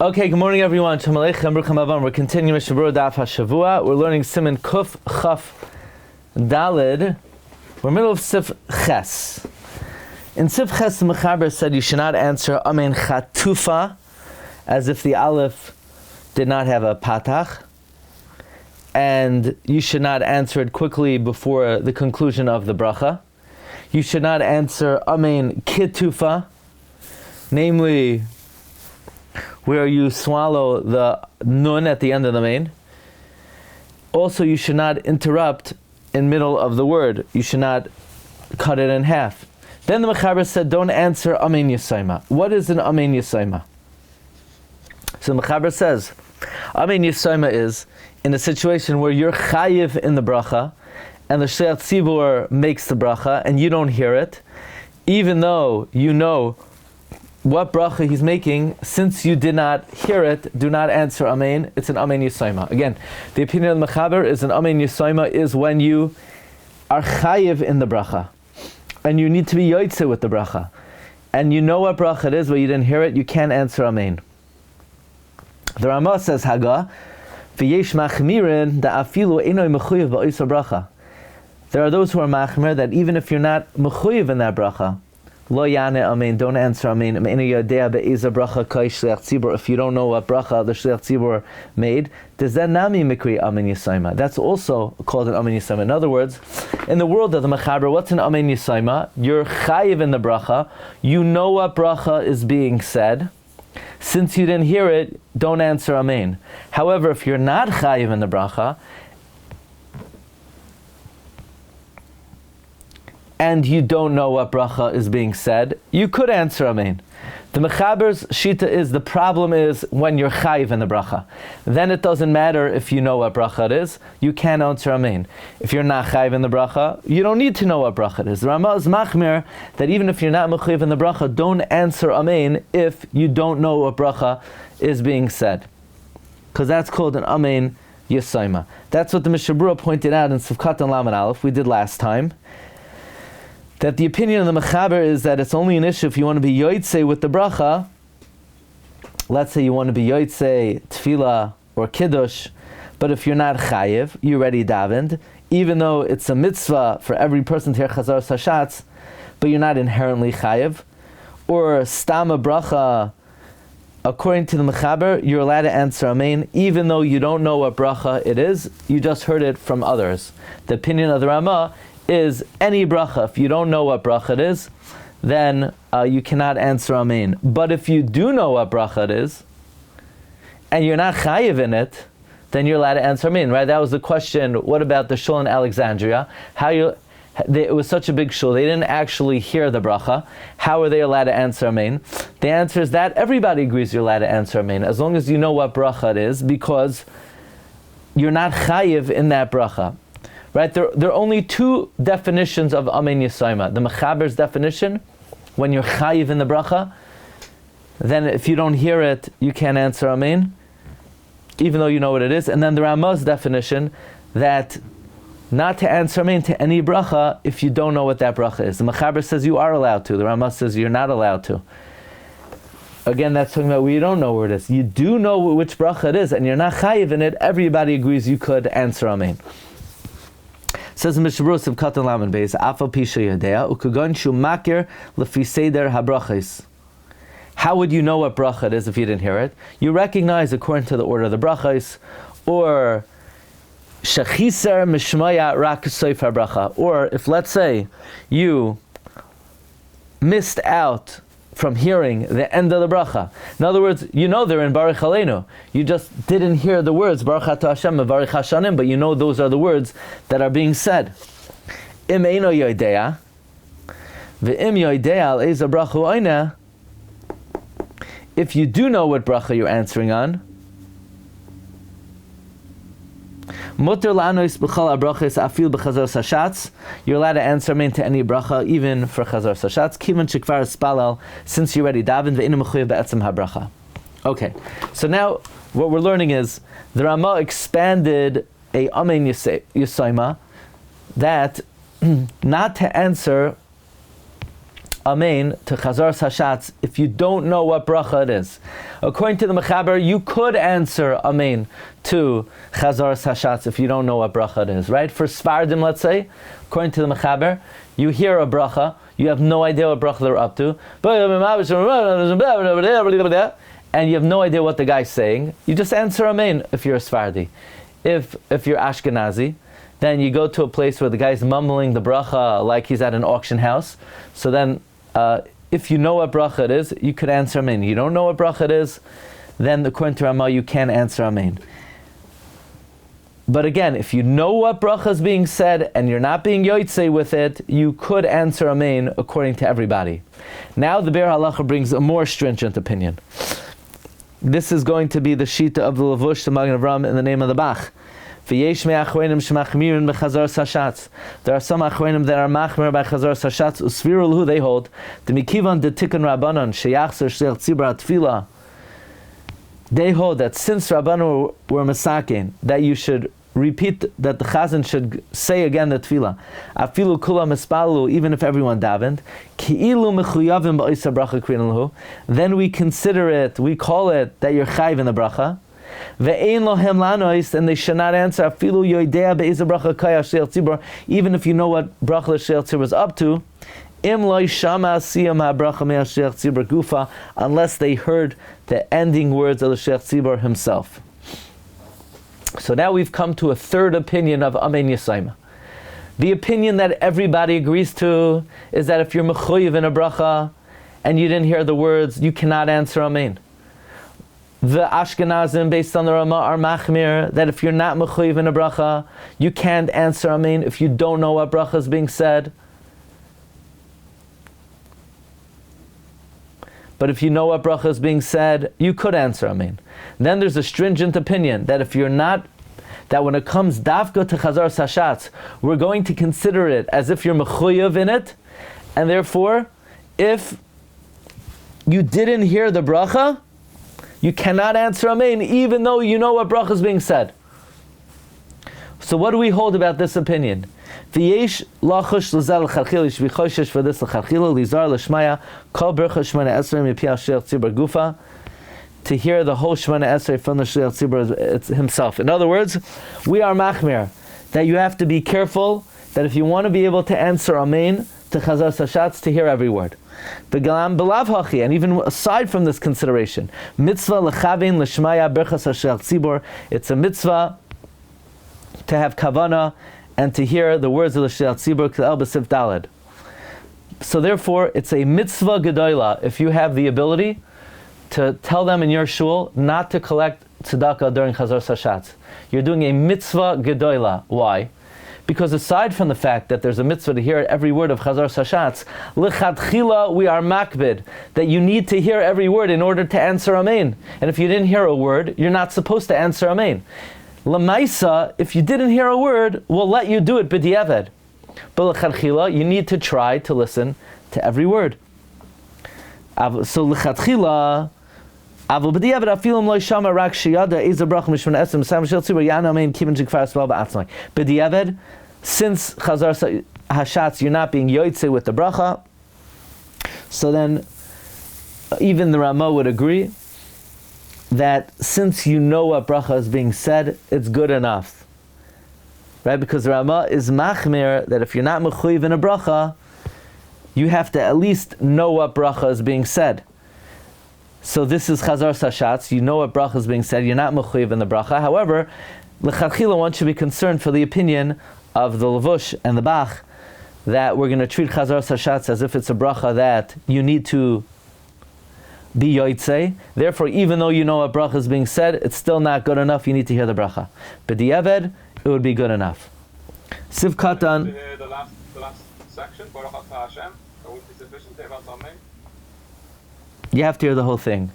Okay, good morning everyone. We're continuing Berura Daf HaShavua. We're learning Siman Kuf Chaf Dalid. We're in the middle of Sif Ches. In Sif Ches, the Mechaber said you should not answer Amen Chatufa, as if the Aleph did not have a patach, and you should not answer it quickly before the conclusion of the bracha. You should not answer Amen Kitufa, namely where you swallow the nun at the end of the main. Also, you should not interrupt in middle of the word. You should not cut it in half. Then the Mechaber said, don't answer Amen Yesoma. What is an Amen Yesoma? So the Mechaber says, Amen Yesoma is in a situation where you're chayiv in the bracha, and the Shliach Tzibur makes the bracha, and you don't hear it, even though you know what bracha he's making. Since you did not hear it, do not answer Amen. It's an Amen Yesoma. Again, the opinion of the Mechaber is an Amen Yesoma is when you are chayiv in the bracha, and you need to be yoytze with the bracha, and you know what bracha it is, but you didn't hear it, you can't answer Amen. The Ramah says, Haga, v'yesh machmirin da'afilu einoi mechuyev ba'oisa bracha. There are those who are machmir that even if you're not mechuyev in that bracha, lo yane amen, don't answer amen. If you don't know what bracha the Shliach Tzibur made, does that nami mikri amen yesoma? That's also called an amen yesoma. In other words, in the world of the Mechaber, what's an amen yesoma? You're chayiv in the bracha, you know what bracha is being said. Since you didn't hear it, don't answer amen. However, if you're not chayiv in the bracha, and you don't know what bracha is being said, you could answer amen. The Mechaber's shita is, the problem is when you're chayiv in the bracha. Then it doesn't matter if you know what bracha it is, you can't answer amen. If you're not chayiv in the bracha, you don't need to know what bracha it is. The Ramah is machmir that even if you're not mechayiv in the bracha, don't answer amen if you don't know what bracha is being said, because that's called an amen yesoma. That's what the Berura pointed out in Sivkat and Lamed Aleph. We did last time that the opinion of the Mechaber is that it's only an issue if you want to be yoytze with the bracha. Let's say you want to be yoytze, tefillah, or kiddush, but if you're not chayiv, you already davened, even though it's a mitzvah for every person to hear Chazaras Hashatz, but you're not inherently chayiv, or stama bracha, according to the Mechaber, you're allowed to answer amen, even though you don't know what bracha it is, you just heard it from others. The opinion of the Ramah is any bracha, if you don't know what bracha it is, then you cannot answer amen. But if you do know what bracha it is, and you're not chayiv in it, then you're allowed to answer amen, right? That was the question. What about the shul in Alexandria? It was such a big shul, they didn't actually hear the bracha. How are they allowed to answer amen? The answer is that everybody agrees you're allowed to answer amen, as long as you know what bracha it is, because you're not chayiv in that bracha. Right, there are only two definitions of Amen Yesoma. The Mechaber's definition, when you're chayiv in the bracha, then if you don't hear it, you can't answer Amen, even though you know what it is. And then the Ramah's definition, that not to answer Amen to any bracha if you don't know what that bracha is. The Mechaber says you are allowed to. The Ramah says you're not allowed to. Again, that's talking about where you don't know where it is. You do know which bracha it is, and you're not chayiv in it, everybody agrees you could answer Amen. Says in Berura Sivkat and Lamed Beis, Afal Pisha Yadea Ukagon Shu Makir Lefi Seder Habrachos. How would you know what bracha it is if you didn't hear it? You recognize according to the order of the brachos, or Shechiser Mishmaya Rak Seif HaBracha. Or if, let's say, you missed out from hearing the end of the bracha. In other words, you know they're in Baruch Aleinu. You just didn't hear the words Baruch Atah Hashem Mevarich Hashanim, but you know those are the words that are being said. Im eino yoidea, ve'im yoidea al eza bracha oina. If you do know what bracha you're answering on, Mutter la'anois b'chal ha'brachos afil b'chazaras hashatz. You're allowed to answer amen to any bracha, even for chazaras hashatz. Kivan shekvar spalal, since you already davened, ve'inu mechuyev be'etzem habracha. Okay, so now what we're learning is the Ramah expanded a amen yesoma, that not to answer amen to Chazaras Hashatz if you don't know what bracha it is. According to the Mechaber, you could answer amen to Chazaras Hashatz if you don't know what bracha it is, right? For Sfardim, let's say, according to the Mechaber, you hear a bracha, you have no idea what bracha they're up to, and you have no idea what the guy's saying. You just answer amen if you're a Sfardi. If you're Ashkenazi, then you go to a place where the guy's mumbling the bracha like he's at an auction house. So then, if you know what bracha it is, you could answer amen. You don't know what bracha it is, then according to Ramah, you can answer amen. But again, if you know what bracha is being said and you're not being yotzei with it, you could answer amen according to everybody. Now the Be'er Halacha brings a more stringent opinion. This is going to be the shita of the Lavush, the Magen Avram, in the name of the Bach. There are some achronim that are machmir by Chazaras Hashatz. Usvirul they hold the mikivan de tikkun rabbanon sheyachzer shliach tzibur atfila. They hold that since Rabbanon were masakin, that you should repeat, that the chazan should say again the tefillah. Afilu kulam espalu, even if everyone davened. Ki'ilu mechuyavim ba'isa bracha kriyan lahu. Then we consider it, we call it that you're chayv in the bracha. Ve'ein lohem lanois, and they should not answer afilu yoidea be'isa bracha kaya shel tzibur, even if you know what bracha shel tzibur is up to. Im lo shama siyam ha'bracha me'al shel tzibur gufa, unless they heard the ending words of the shel tzibur himself. So now we've come to a third opinion of Amen Yesoma. The opinion that everybody agrees to is that if you're mechuyev in a bracha and you didn't hear the words, you cannot answer Amen. The Ashkenazim, based on the Ramah, are machmir, that if you're not mechuyev in a bracha, you can't answer Amen if you don't know what bracha is being said. But if you know what bracha is being said, you could answer amen. Then there's a stringent opinion that if you're not, that when it comes dafka to Chazaras Hashatz, we're going to consider it as if you're mechuyev in it, and therefore, if you didn't hear the bracha, you cannot answer amen, even though you know what bracha is being said. So what do we hold about this opinion? V'yesh lachush l'zel l'chalchil yish v'choshesh for this l'chalchil l'zar l'shmaya kol bercha shmona esrei mipiach shel tzibur gufa, to hear the whole shmona esrei from the shel tzibur himself. In other words, we are machmir that you have to be careful that if you want to be able to answer amen to Chazaras Hashatz, to hear every word. V'galam belav hachi, and even aside from this consideration, mitzvah l'chavin l'shmaya berchas shel tzibur, it's a mitzvah to have kavana and to hear the words of the Shel Tzibur K'el B'Sif Daled. So therefore, it's a mitzvah gedola if you have the ability to tell them in your shul not to collect tzedakah during Chazaras Hashatz. You're doing a mitzvah gedola. Why? Because aside from the fact that there's a mitzvah to hear every word of Chazaras Hashatz, l'chadchila we are makbid, that you need to hear every word in order to answer amen. And if you didn't hear a word, you're not supposed to answer amen. Lamaisa, if you didn't hear a word, we'll let you do it b'diavad. But l'chadchila, you need to try to listen to every word. So l'chadchila, aval b'diavad afilim lo shama rak sheyada eza brach mishman esem sam shel tzibur yana amen kiven shekfar sval ba'atzmai. B'diavad, since Chazaras Hashatz, you're not being yotzei with the bracha, so then even the Ramah would agree that since you know what bracha is being said, it's good enough. Right? Because the Ramah is machmir that if you're not mechuyev in a bracha, you have to at least know what bracha is being said. So this is Chazaras Hashatz, you know what bracha is being said, you're not mechuyev in the bracha. However, l'chadchila one should be concerned for the opinion of the Lavush and the Bach that we're going to treat Chazaras Hashatz as if it's a bracha that you need to be yotzei. Therefore, even though you know what bracha is being said, it's still not good enough. You need to hear the bracha. But the Eved, it would be good enough. Siv Katan. The last section, Baruch Atah Hashem, that would be sufficient. Amen. You have to hear the whole thing.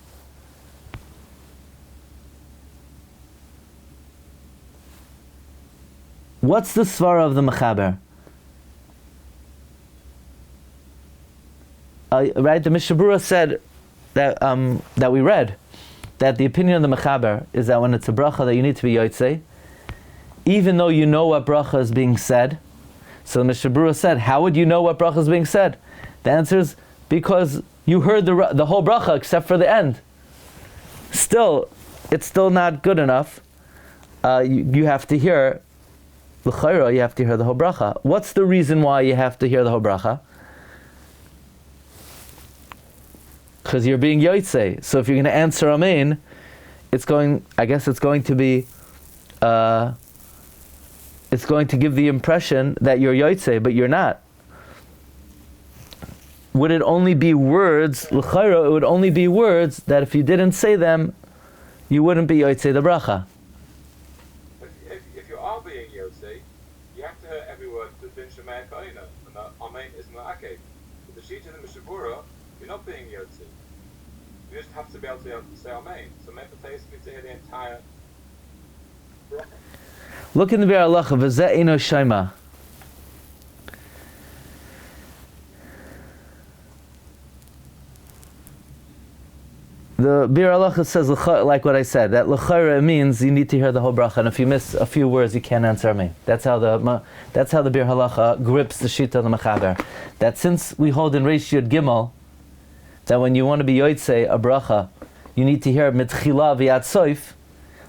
What's the svara of the Mechaber? Right, the Berura said that we read that the opinion of the Mechaber is that when it's a bracha that you need to be yotzei, even though you know what bracha is being said. So the Berura said, how would you know what bracha is being said? The answer is because you heard the whole bracha except for the end. Still, it's still not good enough. You have to hear l'chayra. You have to hear the whole bracha. What's the reason why you have to hear the whole bracha? Because you're being yotzei. So if you're going to answer amen, it's going to be. It's going to give the impression that you're yotzei, but you're not. Would it only be words? L'chayra, it would only be words that if you didn't say them, you wouldn't be yotzei the bracha. But if you are being yotzei, you have to hear every word to bin shemei ka'ina, and the amen is ma'akev. With the sheet in the Mishabura, you're not being yotzei. You just have to be able to say amen. So mepateis means to hear the entire bracha. Look in the Bir Halacha, v'zeh eino shaima. The Bir Halacha says, like what I said, that l'chayra means you need to hear the whole bracha, and if you miss a few words, you can't answer amen. That's how the Bir Halacha grips the shita of the Mechaber. That since we hold in Reish Yud Gimel, that when you want to be yotzei a bracha, you need to hear mitchila v'yad soif,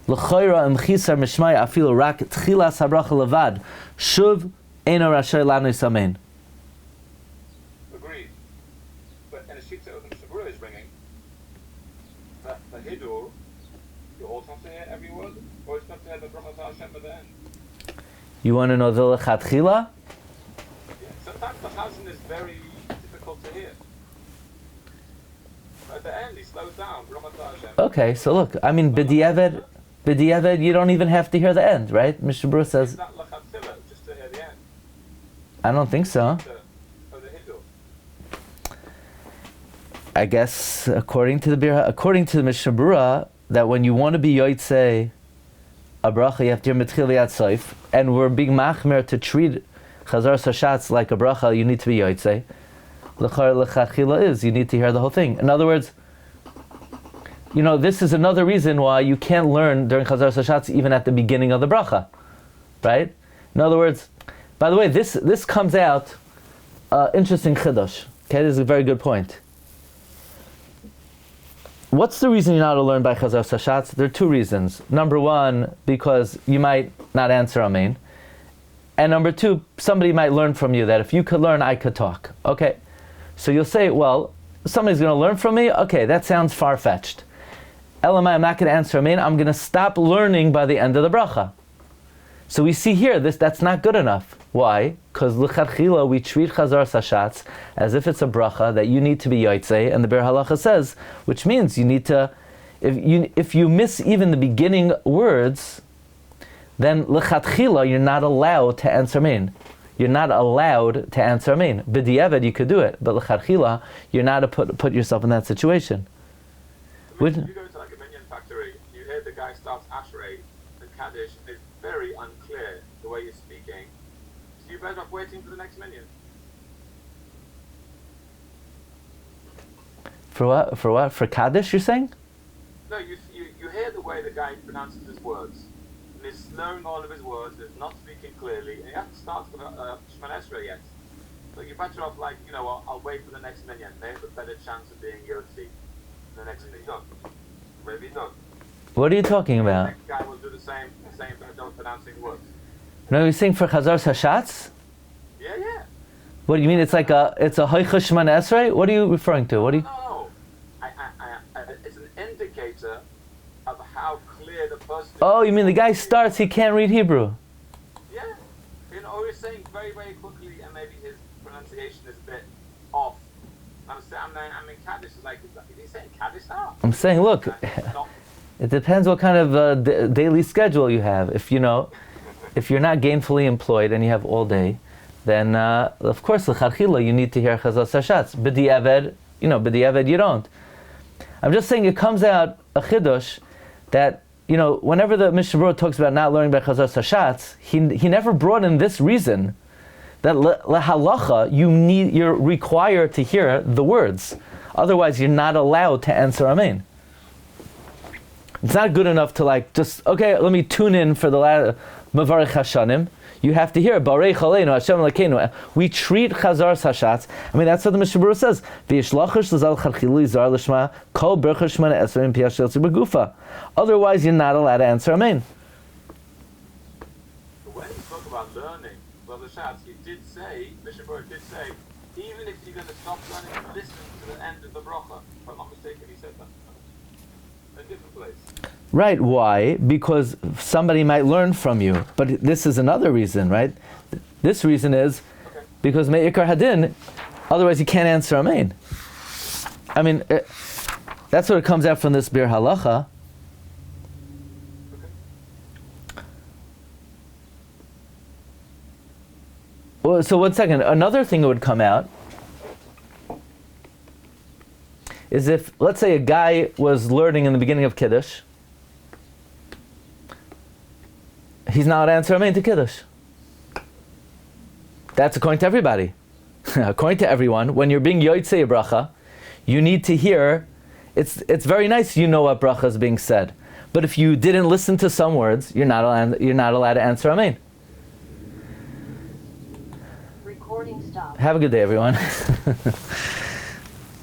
l'chayra imchisar mishmaya afilu rak tchilas habracha levad, shuv eino rashay lanos amen. Agreed. But in a shita of the Mishabura is ringing, that the hidur, you also have to hear every word, or it's not to hear the bracha to Hashem at the end. You want to know the lechatchila? Yeah. Sometimes the chazan is very difficult to hear. At the end, he slows down. Okay, so look, I mean, b'diavad, you don't even have to hear the end, right? Mr. Bruce says. Is that lechatchila just to hear the end? I don't think so. I guess according to the Mishnah Berura, that when you want to be yotzei a bracha, you have to hear mitchil v'yad soif, and we're being machmer to treat Chazaras Hashatz like a bracha. You need to be yotzei. L'chachila is you need to hear the whole thing. In other words, this is another reason why you can't learn during Chazaras Hashatz even at the beginning of the bracha, right? In other words, by the way, this comes out interesting chiddush. Okay, this is a very good point. What's the reason you're not to learn by Chazaras Hashatz? There are two reasons. Number one, because you might not answer amen, and number two, somebody might learn from you that if you could learn, I could talk. Okay. So you'll say, well, somebody's going to learn from me? Okay, that sounds far-fetched. Elamai, I'm not going to answer amen. I'm going to stop learning by the end of the bracha. So we see here, that's not good enough. Why? Because l'chadchila, we treat Chazaras Hashatz as if it's a bracha that you need to be yotzei, and the Bir Halacha says, which means you need to, if you miss even the beginning words, then l'chadchila, you're not allowed to answer amen. You're not allowed to answer amen. B'diavad, you could do it, but l'chadchila, you're not to put yourself in that situation. I mean, if you go to like a minion factory, you hear the guy starts Ashrei, and Kaddish is very unclear the way you're speaking, so you're better off waiting for the next minion. For what? For Kaddish, you're saying? No, you hear the way the guy pronounces his words, and he's slurring all of his words, and he's not speaking clearly, and you haven't started Shemon Esrei yet. So you're better off like, I'll wait for the next minion. They have a better chance of being Yotzi. The next minion. Maybe not. What are you talking about? The next guy will do the same by pronouncing words. No, you're saying for Chazaras Hashatz? Yeah. What do you mean? It's a Hoicha Shemon Esrei? What are you referring to? What do you? No. It's an indicator of how clear the person is. Oh, you mean the guy starts, he can't read Hebrew? Yeah. Or he's saying very, very quickly, and maybe his pronunciation is a bit off. I'm in Kaddish, is he saying Kaddish now? I'm saying, look, it depends what kind of daily schedule you have. If you're not gainfully employed and you have all day, then of course l'chadchila you need to hear Chazaras Hashatz. B'diavad you don't. I'm just saying it comes out a chiddush that whenever the Mishnah Berura talks about not learning by Chazaras Hashatz, he never brought in this reason that halacha you're required to hear the words, otherwise you're not allowed to answer amen. It's not good enough to just let me tune in for the Mavarech Hashanim, you have to hear Barei Chaleinu Hashem Elokeinu. We treat Chazaras Hashatz. I mean, that's what the Mishnah says. V'yishlachish l'zal charchili zar l'shma kol bercha shmana esrei piyash yotzi b'gufa. Otherwise, you're not allowed to answer Amen. When you talk about learning, well, the Hashatz, he did say, Mishnah did say, even if you're going to stop learning, listen to the end of the bracha. If I'm not mistaken, he said that. A different place. Right, why? Because somebody might learn from you. But this is another reason, right? This reason is because me'ikar hadin, otherwise you can't answer Amen. I mean, that's what it comes out from this bir halacha. Well, so 1 second, another thing that would come out is if, let's say a guy was learning in the beginning of Kiddush, he's not allowed to answer Amen to Kiddush. That's according to everybody. According to everyone, when you're being Yotzei bracha, you need to hear, it's very nice you know what bracha is being said. But if you didn't listen to some words, you're not allowed to answer Amen. Recording stopped. Have a good day, everyone.